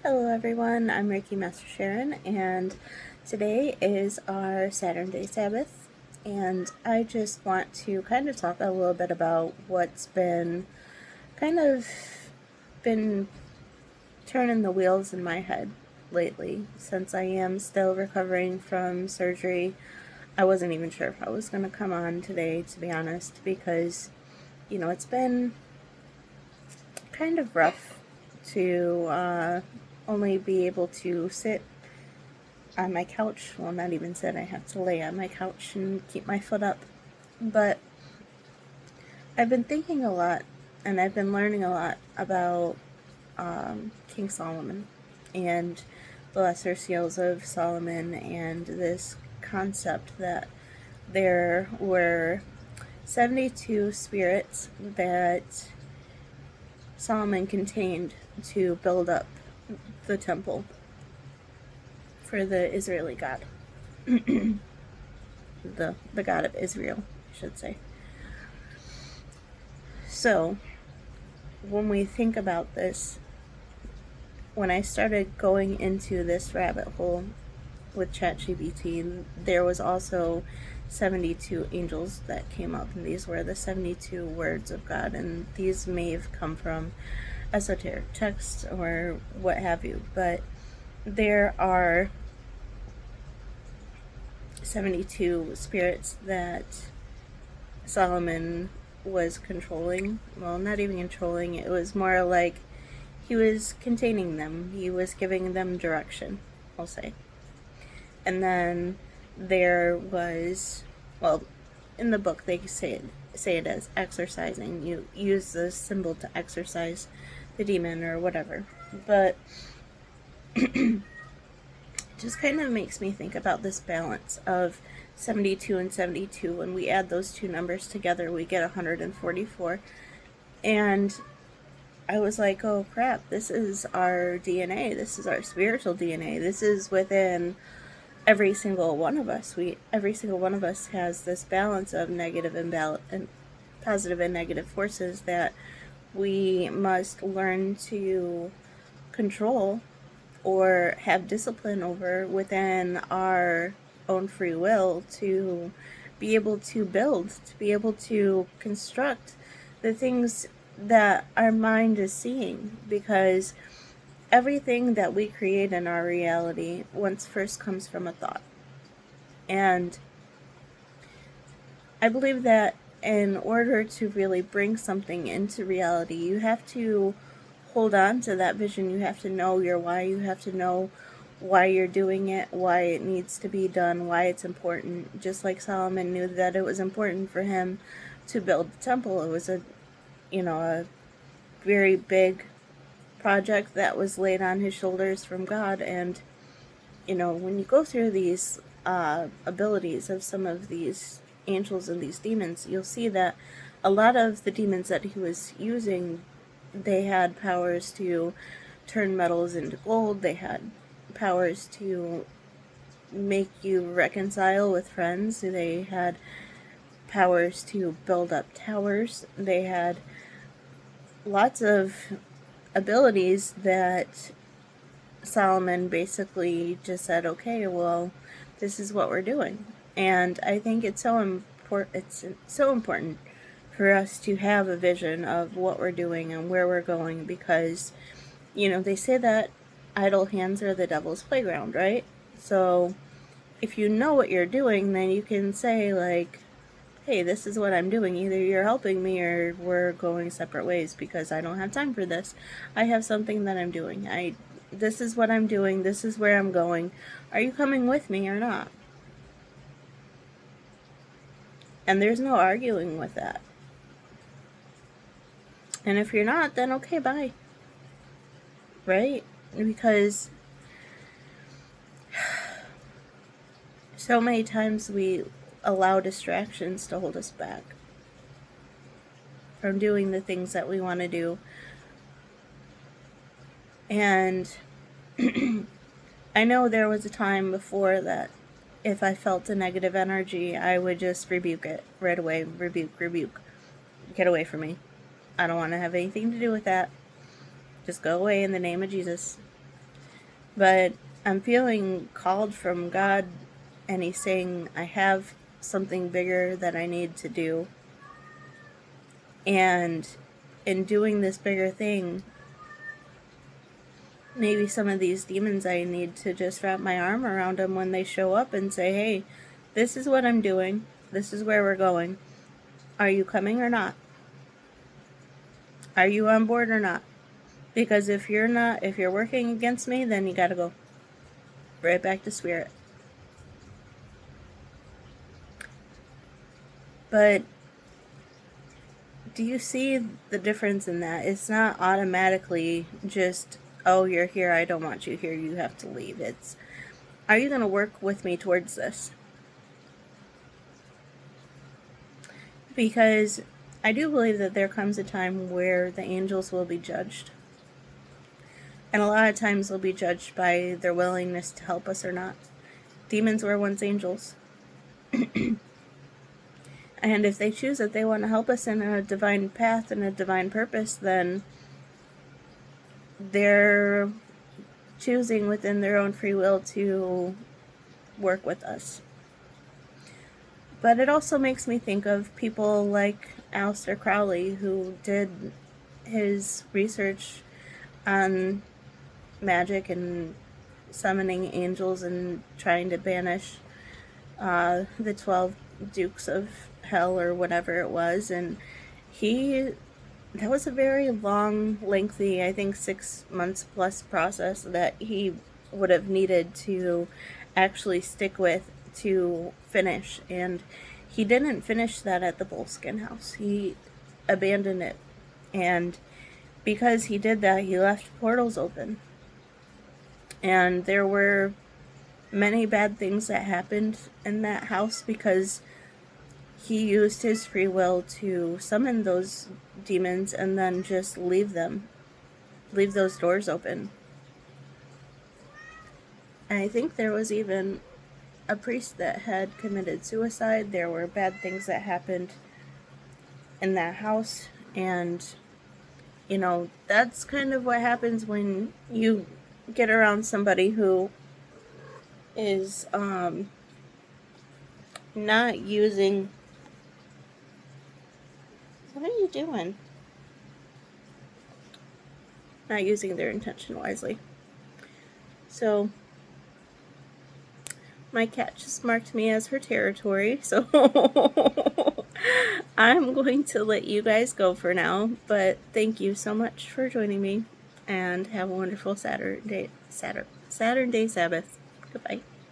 Hello everyone, I'm Reiki Master Sharon, and today is our Saturn Day Sabbath, and I just want to kind of talk a little bit about what's been been turning the wheels in my head lately. Since I am still recovering from surgery, I wasn't even sure if I was going to come on today, to be honest, because, it's been kind of rough to only be able to sit on my couch. Well, not even sit, I have to lay on my couch and keep my foot up. But I've been thinking a lot, and I've been learning a lot about King Solomon and the lesser seals of Solomon, and this concept that there were 72 spirits that Solomon contained to build up the temple for the Israeli God. the God of Israel, I should say. So, when we think about this, when I started going into this rabbit hole with ChatGPT, there was also 72 angels that came up, and these were the 72 words of God, and these may have come from esoteric texts or what have you, but there are 72 spirits that Solomon was controlling. Well, not even controlling, it was more like he was containing them. He was giving them direction, I'll say. And then there was, well, in the book they say it as exercising. You use the symbol to exercise the demon or whatever. But just kind of makes me think about this balance of 72 and 72. When we add those two numbers together, we get 144. And I was like, oh crap, this is our DNA. This is our spiritual DNA. This is within every single one of us. Every single one of us has this balance of negative and positive and negative forces that we must learn to control or have discipline over within our own free will to be able to build, to be able to construct the things that our mind is seeing, because everything that we create in our reality once first comes from a thought. And I believe that in order to really bring something into reality, you have to hold on to that vision. You have to know your why. You have to know why you're doing it, why it needs to be done, why it's important. Just like Solomon knew that it was important for him to build the temple. It was a very big project that was laid on his shoulders from God. And when you go through these abilities of some of these angels and these demons, you'll see that a lot of the demons that he was using, they had powers to turn metals into gold. They had powers to make you reconcile with friends. They had powers to build up towers. They had lots of abilities that Solomon basically just said, okay, well, this is what we're doing. And I think it's so important for us to have a vision of what we're doing and where we're going, because they say that idle hands are the devil's playground, right? So if you know what you're doing, then you can say, like, hey, this is what I'm doing. Either you're helping me or we're going separate ways, because I don't have time for this. I have something that I'm doing. This is what I'm doing. This is where I'm going. Are you coming with me or not? And there's no arguing with that. And if you're not, then okay, bye. Right? Because so many times we allow distractions to hold us back from doing the things that we want to do. And I know there was a time before that if I felt a negative energy, I would just rebuke it right away. Rebuke. Get away from me. I don't want to have anything to do with that. Just go away in the name of Jesus. But I'm feeling called from God, and He's saying, I have something bigger that I need to do. And in doing this bigger thing, maybe some of these demons, I need to just wrap my arm around them when they show up and say, hey, this is what I'm doing. This is where we're going. Are you coming or not? Are you on board or not? Because if you're not, if you're working against me, then you gotta go right back to spirit. But do you see the difference in that? It's not automatically just, oh, you're here, I don't want you here, you have to leave. It's, are you going to work with me towards this? Because I do believe that there comes a time where the angels will be judged. And a lot of times they'll be judged by their willingness to help us or not. Demons were once angels. And if they choose that they want to help us in a divine path and a divine purpose, then they're choosing within their own free will to work with us. But it also makes me think of people like Aleister Crowley, who did his research on magic and summoning angels and trying to banish the 12 dukes of hell or whatever it was. And that was a very long, lengthy, I think 6 months plus process that he would have needed to actually stick with to finish. And he didn't finish that at the Boleskine House. He abandoned it. And because he did that, he left portals open. And there were many bad things that happened in that house because he used his free will to summon those demons and then just leave those doors open. And I think there was even a priest that had committed suicide. There were bad things that happened in that house. And, you know, that's kind of what happens when you get around somebody who is not using... What are you doing? Not using their intention wisely. So my cat just marked me as her territory, so I'm going to let you guys go for now, but thank you so much for joining me, and have a wonderful Saturn Day Sabbath. Goodbye.